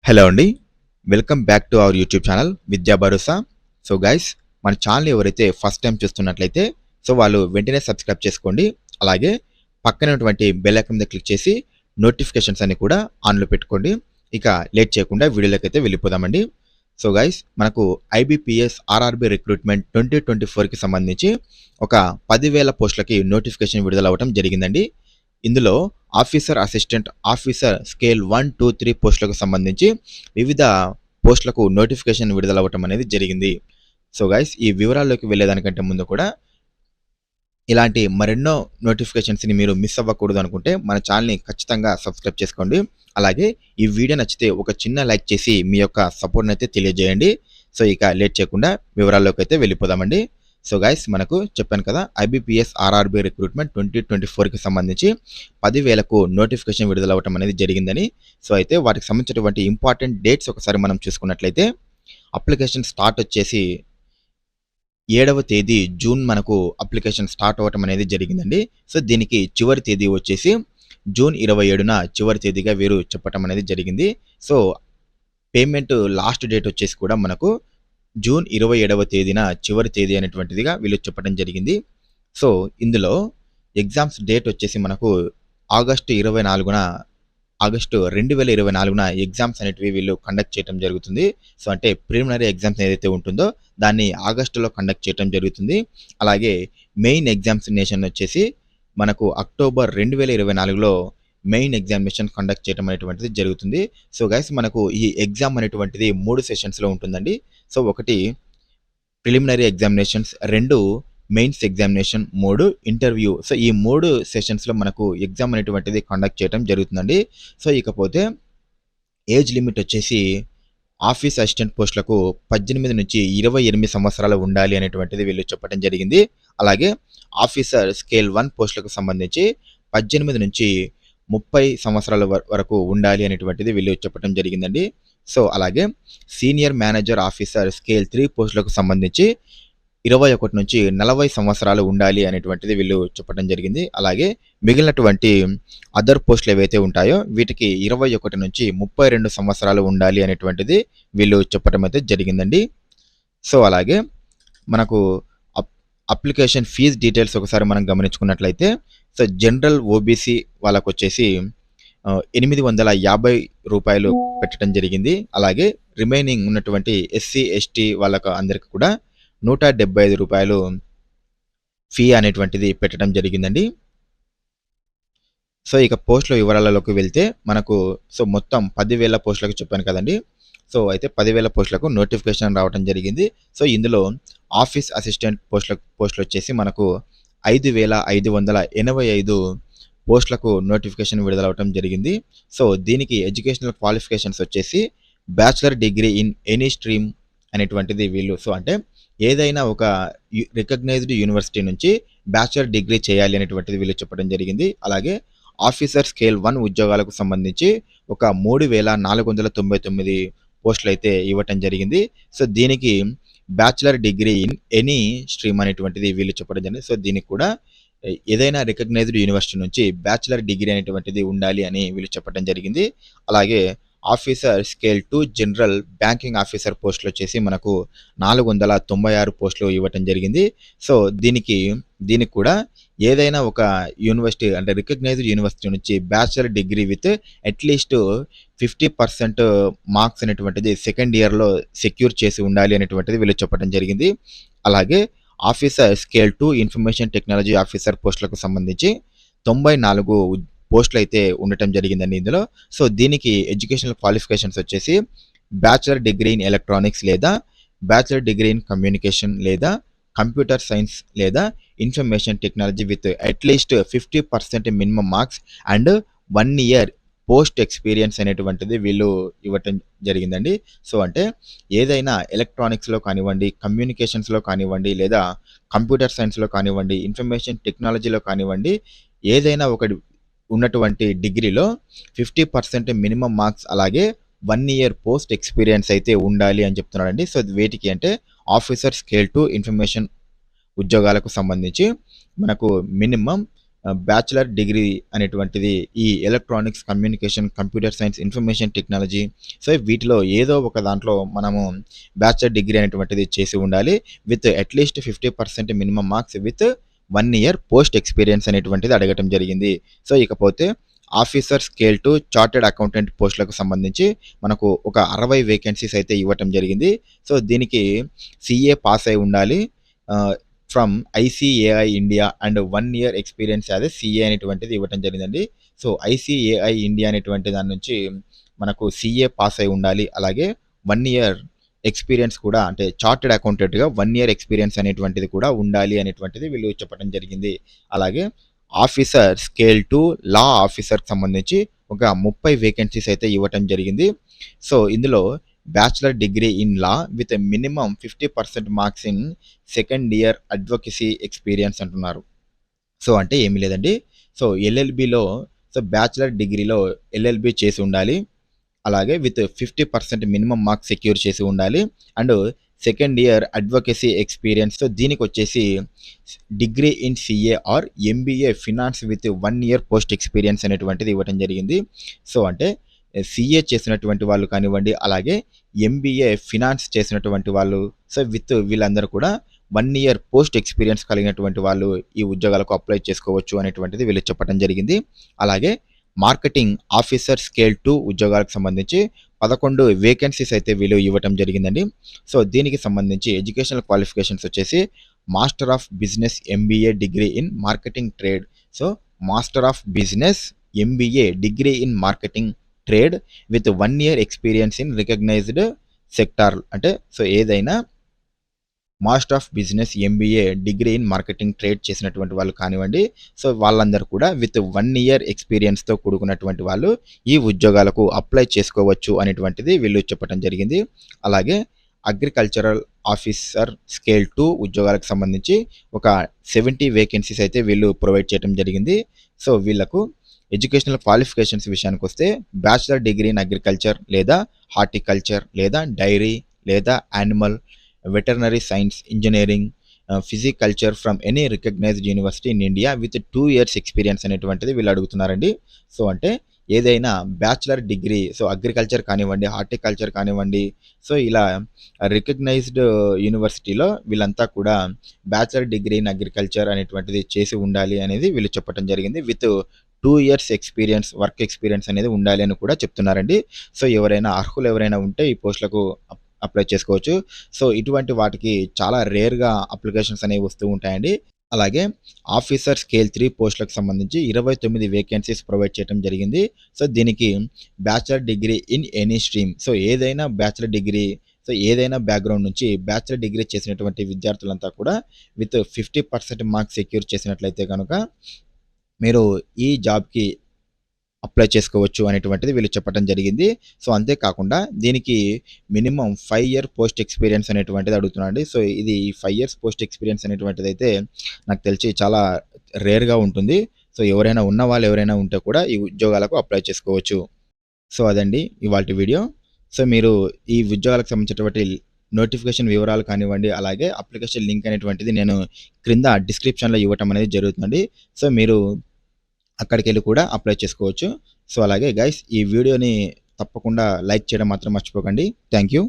Hello అండి. Welcome back to our YouTube channel విద్యా భరోసా. So guys, మన ఛానల్ ఎవరైతే ఫస్ట్ టైం చూస్తున్నట్లయితే వాళ్ళు వెంటనే సబ్స్క్రైబ్ చేసుకోండి. అలాగే పక్కన ఉన్నటువంటి బెల్ ఐకాన్ మీద క్లిక్ చేసి నోటిఫికేషన్స్ అన్ని కూడా ఆన్లో పెట్టుకోండి. ఇక లేట్ చేయకుండా వీడియోలోకి అయితే వెళ్ళిపోదామండి. సో గైస్, మనకు ఐబీపీఎస్ ఆర్ఆర్బీ రిక్రూట్మెంట్ 2024కి సంబంధించి ఒక 10,000 పోస్టులకి నోటిఫికేషన్ విడుదల అవ్వడం జరిగిందండి. ఇందులో ఆఫీసర్ అసిస్టెంట్, ఆఫీసర్ స్కేల్ 1, 2, 3 పోస్టులకు సంబంధించి వివిధ పోస్టులకు నోటిఫికేషన్ విడుదలవ్వటం అనేది జరిగింది. సో గైస్, ఈ వివరాల్లోకి వెళ్ళేదానికంటే ముందు కూడా ఇలాంటి మరెన్నో నోటిఫికేషన్స్ని మీరు మిస్ అవ్వకూడదు అనుకుంటే మన ఛానల్ని ఖచ్చితంగా సబ్స్క్రైబ్ చేసుకోండి. అలాగే ఈ వీడియో నచ్చితే ఒక చిన్న లైక్ చేసి మీ యొక్క సపోర్ట్ని అయితే తెలియజేయండి. సో ఇక లేట్ చేయకుండా వివరాల్లోకి అయితే వెళ్ళిపోదామండి. సో గైస్, మనకు చెప్పాను కదా, ఐబీపీఎస్ ఆర్ఆర్బీ రిక్రూట్మెంట్ 2024కి సంబంధించి 10,000కు నోటిఫికేషన్ విడుదలవ్వటం అనేది జరిగిందని. సో అయితే వాటికి సంబంధించినటువంటి ఇంపార్టెంట్ డేట్స్ ఒకసారి మనం చూసుకున్నట్లయితే అప్లికేషన్ స్టార్ట్ వచ్చేసి 7వ తేదీ జూన్ మనకు అప్లికేషన్ స్టార్ట్ అవ్వటం అనేది జరిగిందండి. సో దీనికి చివరి తేదీ వచ్చేసి జూన్ 27న చివరి తేదీగా వీరు చెప్పటం అనేది జరిగింది. సో పేమెంట్ లాస్ట్ డేట్ వచ్చేసి కూడా మనకు జూన్ 27వ తేదీన చివరి తేదీ అనేటువంటిదిగా వీళ్ళు చెప్పడం జరిగింది. సో ఇందులో ఎగ్జామ్స్ డేట్ వచ్చేసి మనకు ఆగస్టు 2024న ఎగ్జామ్స్ అనేటివి వీళ్ళు కండక్ట్ చేయడం జరుగుతుంది. సో అంటే ప్రిలిమినరీ ఎగ్జామ్స్ ఏదైతే ఉంటుందో దాన్ని ఆగస్టులో కండక్ట్ చేయడం జరుగుతుంది. అలాగే మెయిన్ ఎగ్జామినేషన్ వచ్చేసి మనకు అక్టోబర్ 2024లో మెయిన్ ఎగ్జామినేషన్ కండక్ట్ చేయడం అనేటువంటిది జరుగుతుంది. సో గైస్, మనకు ఈ ఎగ్జామ్ అనేటువంటిది 3 సెషన్స్లో ఉంటుందండి. సో ఒకటి preliminary examinations, 2 mains examination, 3 interview. So ఈ 3 సెషన్స్లో మనకు ఎగ్జామ్ అనేటువంటిది కండక్ట్ చేయడం జరుగుతుందండి. సో ఇకపోతే ఏజ్ లిమిట్ వచ్చేసి ఆఫీస్ అసిస్టెంట్ పోస్టులకు 18 నుంచి 28 సంవత్సరాలు ఉండాలి అనేటువంటిది వీళ్ళు చెప్పడం జరిగింది. అలాగే ఆఫీసర్ స్కేల్ 1 పోస్టులకు సంబంధించి 18 నుంచి 30 సంవత్సరాల వరకు ఉండాలి అనేటువంటిది వీళ్ళు చెప్పడం జరిగిందండి. సో అలాగే సీనియర్ మేనేజర్ ఆఫీసర్ స్కేల్ 3 పోస్టులకు సంబంధించి 21 నుంచి 40 సంవత్సరాలు ఉండాలి అనేటువంటిది వీళ్ళు చెప్పడం జరిగింది. అలాగే మిగిలినటువంటి అదర్ పోస్టులు ఏవైతే ఉంటాయో వీటికి 21 నుంచి 32 సంవత్సరాలు ఉండాలి అనేటువంటిది వీళ్ళు చెప్పడం అయితే జరిగిందండి. సో అలాగే మనకు అప్లికేషన్ ఫీజ్ డీటెయిల్స్ ఒకసారి మనం గమనించుకున్నట్లయితే, సో జనరల్ ఓబీసీ వాళ్ళకు వచ్చేసి 850 రూపాయలు పెట్టడం జరిగింది. అలాగే రిమైనింగ్ ఉన్నటువంటి ఎస్సీ ఎస్టీ వాళ్ళకు అందరికి కూడా 175 రూపాయలు ఫీ అనేటువంటిది పెట్టడం జరిగిందండి. సో ఇక పోస్టుల వివరాలలోకి వెళ్తే మనకు మొత్తం 10,000 పోస్టులకు చెప్పాను కదండి. సో అయితే 10,000 పోస్టులకు నోటిఫికేషన్ రావడం జరిగింది. సో ఇందులో ఆఫీస్ అసిస్టెంట్ పోస్టులు వచ్చేసి మనకు 5,585 పోస్టులకు నోటిఫికేషన్ విడుదలవడం జరిగింది. సో దీనికి ఎడ్యుకేషనల్ క్వాలిఫికేషన్స్ వచ్చేసి bachelor degree in any stream అనేటువంటిది వీళ్ళు, సో అంటే ఏదైనా ఒక రికగ్నైజ్డ్ యూనివర్సిటీ నుంచి బ్యాచిలర్ డిగ్రీ చేయాలి అనేటువంటిది వీళ్ళు చెప్పడం జరిగింది. అలాగే ఆఫీసర్ స్కేల్ 1 ఉద్యోగాలకు సంబంధించి ఒక 3,499 పోస్టులు అయితే ఇవ్వటం జరిగింది. సో దీనికి bachelor degree in any stream అనేటువంటిది వీళ్ళు చెప్పడం జరిగింది. సో దీనికి కూడా ఏదైనా రికగ్నైజ్డ్ యూనివర్సిటీ నుంచి బ్యాచిలర్ డిగ్రీ అనేటువంటిది ఉండాలి అని వీళ్ళు చెప్పడం జరిగింది. అలాగే officer scale 2 general banking officer పోస్టులు వచ్చేసి మనకు 496 పోస్టులు ఇవ్వటం జరిగింది. సో దీనికి కూడా ఏదైనా ఒక యూనివర్సిటీ అంటే రికగ్నైజ్డ్ యూనివర్సిటీ నుంచి bachelor degree with at least 50% marks అనేటువంటిది సెకండ్ ఇయర్లో సెక్యూర్ చేసి ఉండాలి అనేటువంటిది వీళ్ళు చెప్పడం జరిగింది. అలాగే officer scale 2 information technology officer పోస్టులకు సంబంధించి 94 పోస్టులు అయితే ఉండటం జరిగిందండి ఇందులో. సో దీనికి ఎడ్యుకేషనల్ క్వాలిఫికేషన్స్ వచ్చేసి బ్యాచిలర్ డిగ్రీ ఇన్ ఎలక్ట్రానిక్స్ లేదా బ్యాచిలర్ డిగ్రీ ఇన్ కమ్యూనికేషన్ లేదా కంప్యూటర్ సైన్స్ లేదా information technology with at least 50% minimum marks and 1 year post experience అనేటువంటిది వీళ్ళు ఇవ్వటం జరిగిందండి. సో అంటే ఏదైనా ఎలక్ట్రానిక్స్లో కానివ్వండి, కమ్యూనికేషన్స్లో కానివ్వండి, లేదా కంప్యూటర్ సైన్స్లో కానివ్వండి, ఇన్ఫర్మేషన్ టెక్నాలజీలో కానివ్వండి, ఏదైనా ఒకటి ఉన్నటువంటి డిగ్రీలో 50% మినిమం మార్క్స్ అలాగే 1 ఇయర్ పోస్ట్ ఎక్స్పీరియన్స్ అయితే ఉండాలి అని చెప్తున్నాడండి. సో వేటికి అంటే ఆఫీసర్ స్కేల్ 2 ఇన్ఫర్మేషన్ ఉద్యోగాలకు సంబంధించి మనకు మినిమం బ్యాచిలర్ డిగ్రీ అనేటువంటిది ఈ electronics, communication, computer science, information technology, so వీటిలో ఏదో ఒక దాంట్లో మనము బ్యాచిలర్ డిగ్రీ అనేటువంటిది చేసి ఉండాలి. With at least 50% minimum marks with 1 year post experience అనేటువంటిది అడగటం జరిగింది. సో ఇకపోతే officer scale to chartered accountant పోస్టులకు సంబంధించి మనకు ఒక 60 వేకెన్సీస్ అయితే ఇవ్వటం జరిగింది. సో దీనికి CA పాస్ అయి ఉండాలి. From ICAI India and 1 year experience as CA అనేటువంటిది ఇవ్వటం జరిగిందండి. సో ICAI ఇండియా అనేటువంటి దాని నుంచి మనకు CA పాస్ అయి ఉండాలి. అలాగే 1 ఇయర్ ఎక్స్పీరియన్స్ కూడా, అంటే చార్టెడ్ అకౌంటెంట్గా 1 ఇయర్ ఎక్స్పీరియన్స్ అనేటువంటిది కూడా ఉండాలి అనేటువంటిది వీళ్ళు చెప్పడం జరిగింది. అలాగే ఆఫీసర్ స్కేల్ టు లా ఆఫీసర్కి సంబంధించి ఒక 30 వేకెన్సీస్ అయితే ఇవ్వటం జరిగింది. సో ఇందులో bachelor degree in law with minimum 50% marks in second year advocacy experience అంటున్నారు. సో అంటే ఏమీ లేదండి. సో LLBలో సో బ్యాచిలర్ డిగ్రీలో LLB చేసి ఉండాలి. అలాగే విత్ 50% మినిమం మార్క్స్ సెక్యూర్ చేసి ఉండాలి. And second year advocacy experience. So దీనికి వచ్చేసి degree in CA or MBA finance with 1 year post experience అనేటువంటిది ఇవ్వడం జరిగింది. సో అంటే CA చేసినటువంటి వాళ్ళు కానివ్వండి, అలాగే MBA ఫినాన్స్ చేసినటువంటి వాళ్ళు, సో విత్ వీళ్ళందరూ కూడా 1 ఇయర్ పోస్ట్ ఎక్స్పీరియన్స్ కలిగినటువంటి వాళ్ళు ఈ ఉద్యోగాలకు అప్లై చేసుకోవచ్చు అనేటువంటిది వీళ్ళు చెప్పడం జరిగింది. అలాగే మార్కెటింగ్ ఆఫీసర్ స్కేల్ 2 ఉద్యోగాలకు సంబంధించి 11 వేకెన్సీస్ అయితే వీళ్ళు ఇవ్వటం జరిగిందండి. సో దీనికి సంబంధించి ఎడ్యుకేషనల్ క్వాలిఫికేషన్స్ వచ్చేసి master of business MBA degree in marketing trade. So master of business MBA degree in marketing trade with 1 year experience in recognised sector. అంటే సో ఏదైనా master of business MBA degree in marketing trade చేసినటువంటి వాళ్ళు కానివ్వండి, so వాళ్ళందరూ కూడా with 1 year ఎక్స్పీరియన్స్తో కూడుకున్నటువంటి వాళ్ళు ఈ ఉద్యోగాలకు అప్లై చేసుకోవచ్చు అనేటువంటిది వీళ్ళు చెప్పడం జరిగింది. అలాగే అగ్రికల్చరల్ ఆఫీసర్ స్కేల్ 2 ఉద్యోగాలకు సంబంధించి ఒక 70 వేకెన్సీస్ అయితే వీళ్ళు ప్రొవైడ్ చేయడం జరిగింది. సో వీళ్ళకు ఎడ్యుకేషనల్ క్వాలిఫికేషన్స్ విషయానికి వస్తే బ్యాచిలర్ డిగ్రీ ఇన్ అగ్రికల్చర్ లేదా హార్టికల్చర్ లేదా డైరీ లేదా animal veterinary science engineering pisciculture from any recognized university in India with 2 years experience అనేటువంటిది వీళ్ళు అడుగుతున్నారండి. సో అంటే ఏదైనా బ్యాచిలర్ డిగ్రీ, సో అగ్రికల్చర్ కానివ్వండి, హార్టికల్చర్ కానివ్వండి, సో ఇలా రికగ్నైజ్డ్ యూనివర్సిటీలో వీళ్ళంతా కూడా బ్యాచిలర్ డిగ్రీ ఇన్ అగ్రికల్చర్ అనేటువంటిది చేసి ఉండాలి అనేది వీళ్ళు చెప్పడం జరిగింది. With 2 years experience, work experience అనేది ఉండాలి అని కూడా చెప్తున్నారండి. సో ఎవరైనా అర్హులు ఎవరైనా ఉంటే ఈ పోస్టులకు అప్లై చేసుకోవచ్చు. సో ఇటువంటి వాటికి చాలా రేర్గా అప్లికేషన్స్ అనేవి వస్తూ ఉంటాయండి. అలాగే ఆఫీసర్ స్కేల్ 3 పోస్టులకు సంబంధించి 29 వేకెన్సీస్ ప్రొవైడ్ చేయడం జరిగింది. సో దీనికి bachelor degree in any stream, so ఏదైనా బ్యాచిలర్ డిగ్రీ, సో ఏదైనా బ్యాక్గ్రౌండ్ నుంచి బ్యాచిలర్ డిగ్రీ చేసినటువంటి విద్యార్థులంతా కూడా విత్ 50% మార్క్స్ సెక్యూర్ చేసినట్లయితే కనుక మీరు ఈ జాబ్కి అప్లై చేసుకోవచ్చు అనేటువంటిది వీళ్ళు చెప్పడం జరిగింది. సో అంతేకాకుండా దీనికి మినిమం 5 ఇయర్ పోస్ట్ ఎక్స్పీరియన్స్ అనేటువంటిది అడుగుతున్నాండి. సో ఇది 5 ఇయర్స్ పోస్ట్ ఎక్స్పీరియన్స్ అనేటువంటిది అయితే నాకు తెలిసి చాలా రేర్గా ఉంటుంది. సో ఎవరైనా ఉన్న వాళ్ళు ఎవరైనా ఉంటే కూడా ఈ ఉద్యోగాలకు అప్లై చేసుకోవచ్చు. సో అదండి ఇవాల్టి వీడియో. సో మీరు ఈ ఉద్యోగాలకు సంబంధించినటువంటి నోటిఫికేషన్ వివరాలు కానివ్వండి, అలాగే అప్లికేషన్ లింక్ అనేటువంటిది నేను క్రింద డిస్క్రిప్షన్లో ఇవ్వటం అనేది జరుగుతుంది. సో మీరు అక్కడికి వెళ్ళి కూడా అప్లై చేసుకోవచ్చు. సో అలాగే గైస్ ఈ వీడియోని తప్పకుండా లైక్ చేయడం మాత్రం మర్చిపోకండి. Thank you.